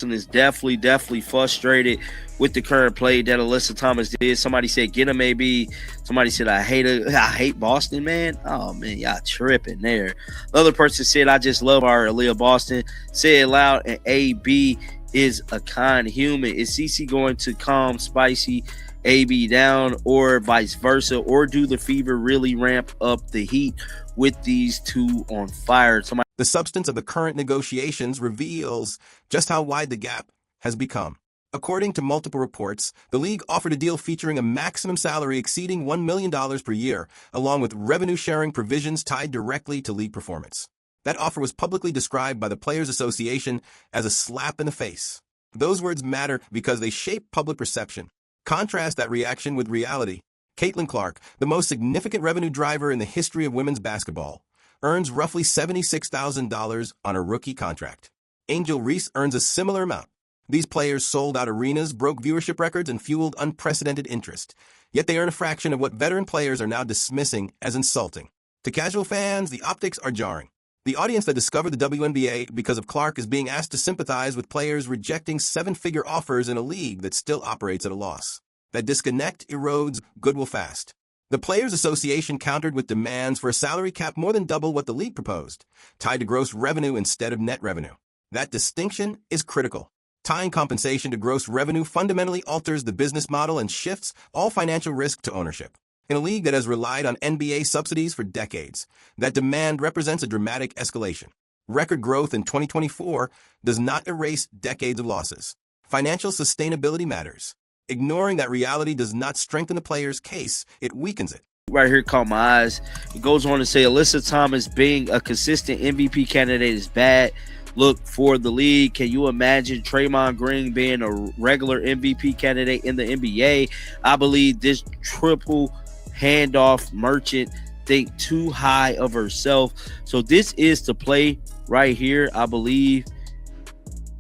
is definitely frustrated with the current play that Alyssa Thomas did. Somebody said get him AB. Somebody said I hate Boston, man. Oh man, y'all tripping there. Another person said I just love our Aliyah Boston. Say it loud, and AB is a kind human. Is CC going to calm spicy AB down, or vice versa, or do the Fever really ramp up the heat with these two on fire? The substance of the current negotiations reveals just how wide the gap has become. According to multiple reports, the league offered a deal featuring a maximum salary exceeding $1 million per year, along with revenue-sharing provisions tied directly to league performance. That offer was publicly described by the Players Association as a slap in the face. Those words matter because they shape public perception. Contrast that reaction with reality. Caitlin Clark, the most significant revenue driver in the history of women's basketball, earns roughly $76,000 on a rookie contract. Angel Reese earns a similar amount. These players sold out arenas, broke viewership records, and fueled unprecedented interest. Yet they earn a fraction of what veteran players are now dismissing as insulting. To casual fans, the optics are jarring. The audience that discovered the WNBA because of Clark is being asked to sympathize with players rejecting seven-figure offers in a league that still operates at a loss. That disconnect erodes goodwill fast. The Players Association countered with demands for a salary cap more than double what the league proposed, tied to gross revenue instead of net revenue. That distinction is critical. Tying compensation to gross revenue fundamentally alters the business model and shifts all financial risk to ownership. In a league that has relied on NBA subsidies for decades, that demand represents a dramatic escalation. Record growth in 2024 does not erase decades of losses. Financial sustainability matters. Ignoring that reality does not strengthen the player's case, it weakens it. Right here caught my eyes. It goes on to say Alyssa Thomas being a consistent MVP candidate is bad look for the league. Can you imagine Draymond Green being a regular MVP candidate in the NBA? I believe this triple handoff merchant think too high of herself. So this is the play right here, I believe,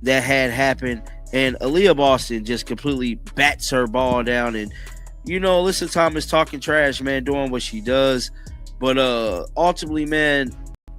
that had happened. And Aliyah Boston just completely bats her ball down. And, you know, Alyssa Thomas talking trash, man, doing what she does. But ultimately, man,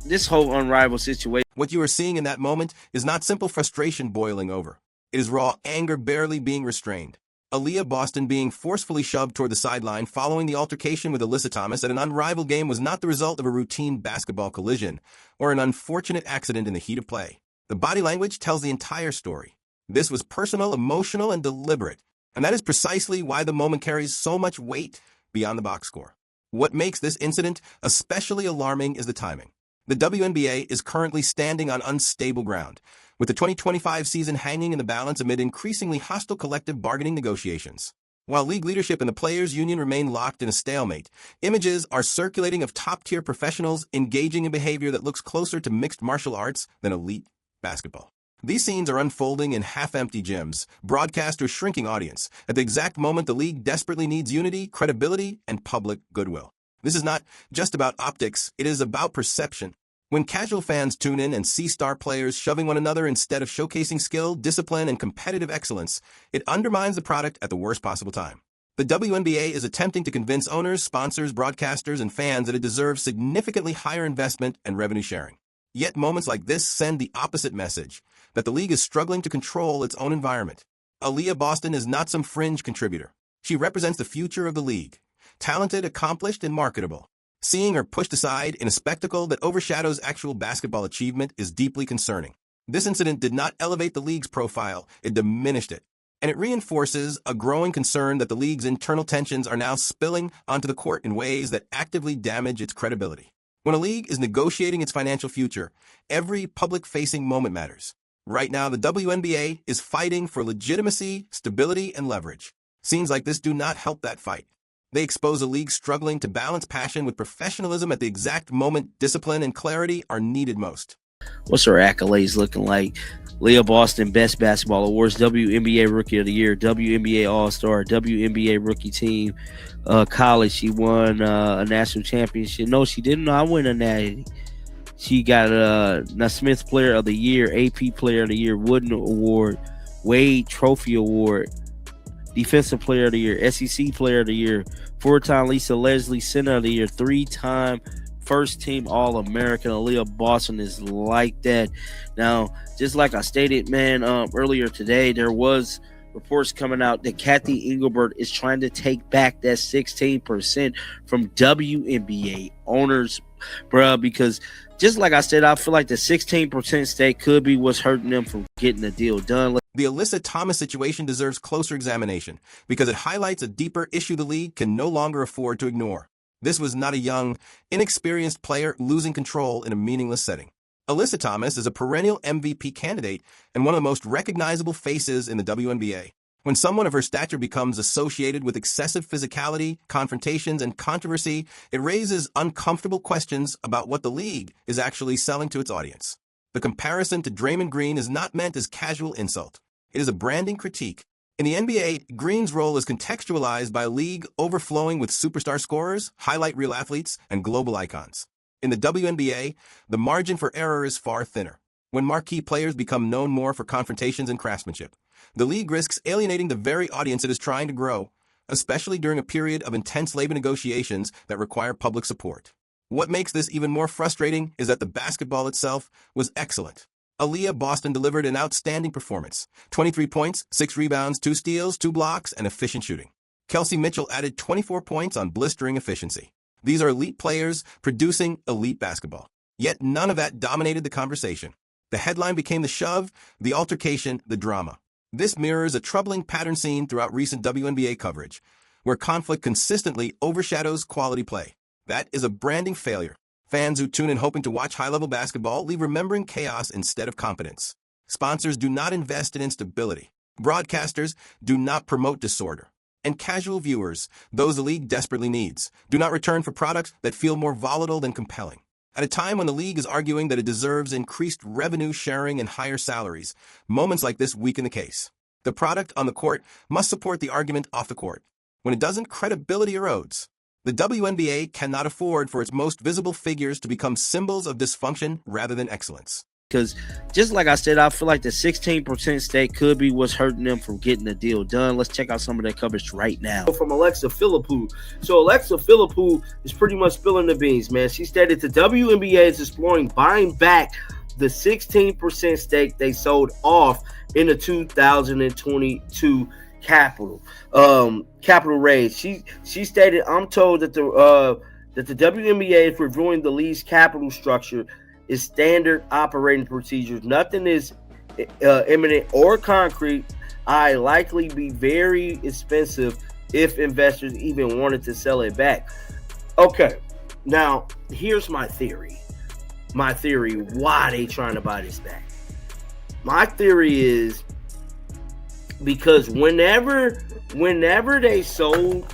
this whole Unrivaled situation. What you are seeing in that moment is not simple frustration boiling over. It is raw anger barely being restrained. Aliyah Boston being forcefully shoved toward the sideline following the altercation with Alyssa Thomas at an Unrivaled game was not the result of a routine basketball collision or an unfortunate accident in the heat of play. The body language tells the entire story. This was personal, emotional, and deliberate, and that is precisely why the moment carries so much weight beyond the box score. What makes this incident especially alarming is the timing. The WNBA is currently standing on unstable ground, with the 2025 season hanging in the balance amid increasingly hostile collective bargaining negotiations. While league leadership and the players' union remain locked in a stalemate, images are circulating of top-tier professionals engaging in behavior that looks closer to mixed martial arts than elite basketball. These scenes are unfolding in half-empty gyms, broadcast to a shrinking audience, at the exact moment the league desperately needs unity, credibility, and public goodwill. This is not just about optics, it is about perception. When casual fans tune in and see star players shoving one another instead of showcasing skill, discipline, and competitive excellence, it undermines the product at the worst possible time. The WNBA is attempting to convince owners, sponsors, broadcasters, and fans that it deserves significantly higher investment and revenue sharing. Yet moments like this send the opposite message, that the league is struggling to control its own environment. Aliyah Boston is not some fringe contributor. She represents the future of the league. Talented, accomplished, and marketable. Seeing her pushed aside in a spectacle that overshadows actual basketball achievement is deeply concerning. This incident did not elevate the league's profile, it diminished it. And it reinforces a growing concern that the league's internal tensions are now spilling onto the court in ways that actively damage its credibility. When a league is negotiating its financial future, every public-facing moment matters. Right now, the WNBA is fighting for legitimacy, stability, and leverage. Scenes like this do not help that fight. They expose a league struggling to balance passion with professionalism at the exact moment discipline and clarity are needed most. What's her accolades looking like? Aliyah Boston Best Basketball Awards, WNBA Rookie of the Year, WNBA All-Star, WNBA Rookie Team, college. She won a national championship. No, she didn't. I win a natty. She got a Naismith Player of the Year, AP Player of the Year, Wooden Award, Wade Trophy Award, Defensive Player of the Year, SEC Player of the Year, 4-time Lisa Leslie Center of the Year, 3-time first team All-American. Aliyah Boston is like that. Now, just like I stated, man, earlier today, there was reports coming out that Kathy Engelbert is trying to take back that 16% from WNBA owners, bruh, because just like I said, I feel like the 16% stake could be what's hurting them from getting the deal done. The Alyssa Thomas situation deserves closer examination because it highlights a deeper issue the league can no longer afford to ignore. This was not a young, inexperienced player losing control in a meaningless setting. Alyssa Thomas is a perennial MVP candidate and one of the most recognizable faces in the WNBA. When someone of her stature becomes associated with excessive physicality, confrontations, and controversy, it raises uncomfortable questions about what the league is actually selling to its audience. The comparison to Draymond Green is not meant as casual insult. It is a branding critique. In the NBA, Green's role is contextualized by a league overflowing with superstar scorers, highlight reel athletes, and global icons. In the WNBA, the margin for error is far thinner. When marquee players become known more for confrontations and craftsmanship, the league risks alienating the very audience it is trying to grow, especially during a period of intense labor negotiations that require public support. What makes this even more frustrating is that the basketball itself was excellent. Aliyah Boston delivered an outstanding performance. 23 points, 6 rebounds, 2 steals, 2 blocks, and efficient shooting. Kelsey Mitchell added 24 points on blistering efficiency. These are elite players producing elite basketball. Yet none of that dominated the conversation. The headline became the shove, the altercation, the drama. This mirrors a troubling pattern seen throughout recent WNBA coverage, where conflict consistently overshadows quality play. That is a branding failure. Fans who tune in hoping to watch high-level basketball leave remembering chaos instead of competence. Sponsors do not invest in instability. Broadcasters do not promote disorder. And casual viewers, those the league desperately needs, do not return for products that feel more volatile than compelling. At a time when the league is arguing that it deserves increased revenue sharing and higher salaries, moments like this weaken the case. The product on the court must support the argument off the court. When it doesn't, credibility erodes. The WNBA cannot afford for its most visible figures to become symbols of dysfunction rather than excellence. Because just like I said, I feel like the 16% stake could be what's hurting them from getting the deal done. Let's check out some of their coverage right now. From Alexa Philippou. So Alexa Philippou is pretty much spilling the beans, man. She stated the WNBA is exploring buying back the 16% stake they sold off in the 2022 capital raise. She stated, "I'm told that the WNBA is reviewing the league's capital structure is standard operating procedures. Nothing is imminent or concrete. I likely be very expensive if investors even wanted to sell it back." Okay, now here's my theory. Why they trying to buy this back? My theory is because whenever they sold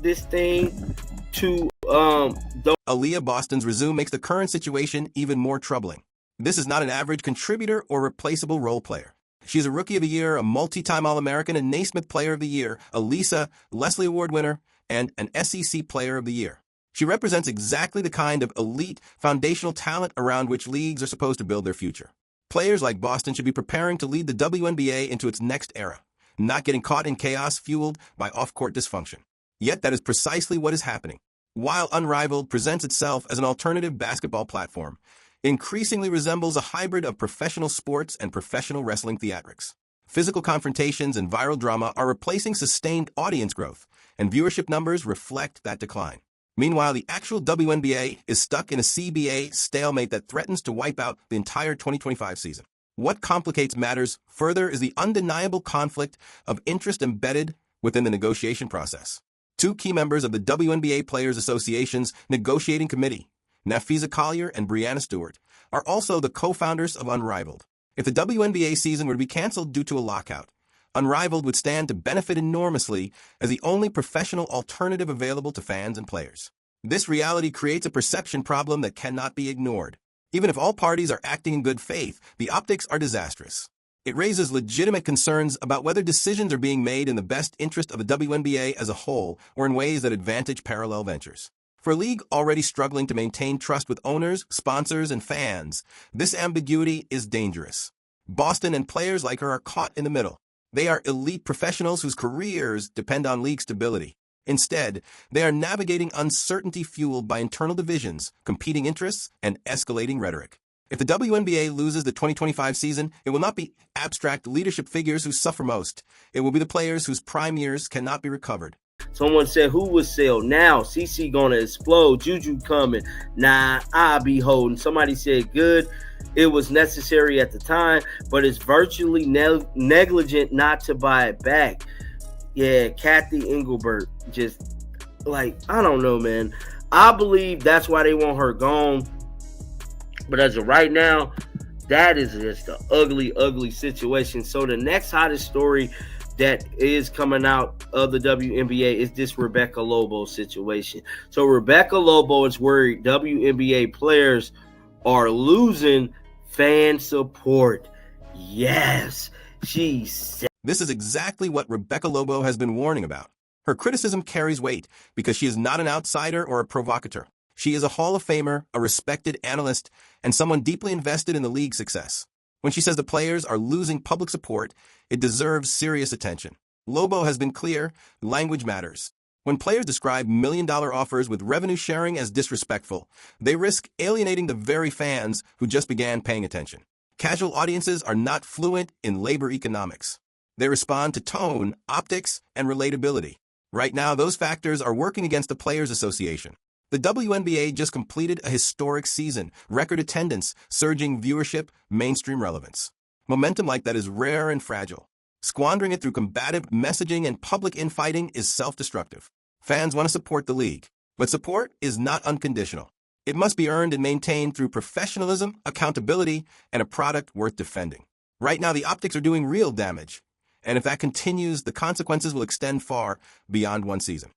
this thing to Aliyah Boston's resume makes the current situation even more troubling. This is not an average contributor or replaceable role player. She's a Rookie of the Year, a multi-time All-American, a Naismith Player of the Year, a Lisa Leslie Award winner, and an SEC Player of the Year. She represents exactly the kind of elite, foundational talent around which leagues are supposed to build their future. Players like Boston should be preparing to lead the WNBA into its next era, not getting caught in chaos fueled by off-court dysfunction. Yet that is precisely what is happening. While Unrivaled presents itself as an alternative basketball platform, it increasingly resembles a hybrid of professional sports and professional wrestling theatrics. Physical confrontations and viral drama are replacing sustained audience growth, and viewership numbers reflect that decline. Meanwhile, the actual WNBA is stuck in a CBA stalemate that threatens to wipe out the entire 2025 season. What complicates matters further is the undeniable conflict of interest embedded within the negotiation process. Two key members of the WNBA Players Association's negotiating committee, Nafisa Collier and Brianna Stewart, are also the co-founders of Unrivaled. If the WNBA season were to be canceled due to a lockout, Unrivaled would stand to benefit enormously as the only professional alternative available to fans and players. This reality creates a perception problem that cannot be ignored. Even if all parties are acting in good faith, the optics are disastrous. It raises legitimate concerns about whether decisions are being made in the best interest of the WNBA as a whole or in ways that advantage parallel ventures. For a league already struggling to maintain trust with owners, sponsors, and fans, this ambiguity is dangerous. Boston and players like her are caught in the middle. They are elite professionals whose careers depend on league stability. Instead, they are navigating uncertainty fueled by internal divisions, competing interests, and escalating rhetoric. If the WNBA loses the 2025 season, it will not be abstract leadership figures who suffer most. It will be the players whose prime years cannot be recovered. Someone said, who was sell? Now, CC gonna explode. Juju coming. Nah, I'll be holding. Somebody said, good. It was necessary at the time, but it's virtually negligent not to buy it back. Yeah, Kathy Engelbert. Just, I don't know, man. I believe that's why they want her gone. But as of right now, that is just an ugly, ugly situation. So the next hottest story that is coming out of the WNBA is this Rebecca Lobo situation. So Rebecca Lobo is worried WNBA players are losing fan support. Yes, she said. This is exactly what Rebecca Lobo has been warning about. Her criticism carries weight because she is not an outsider or a provocateur. She is a Hall of Famer, a respected analyst, and someone deeply invested in the league's success. When she says the players are losing public support, it deserves serious attention. Lobo has been clear, language matters. When players describe million-dollar offers with revenue sharing as disrespectful, they risk alienating the very fans who just began paying attention. Casual audiences are not fluent in labor economics. They respond to tone, optics, and relatability. Right now, those factors are working against the Players Association. The WNBA just completed a historic season, record attendance, surging viewership, mainstream relevance. Momentum like that is rare and fragile. Squandering it through combative messaging and public infighting is self-destructive. Fans want to support the league, but support is not unconditional. It must be earned and maintained through professionalism, accountability, and a product worth defending. Right now, the optics are doing real damage, and if that continues, the consequences will extend far beyond one season.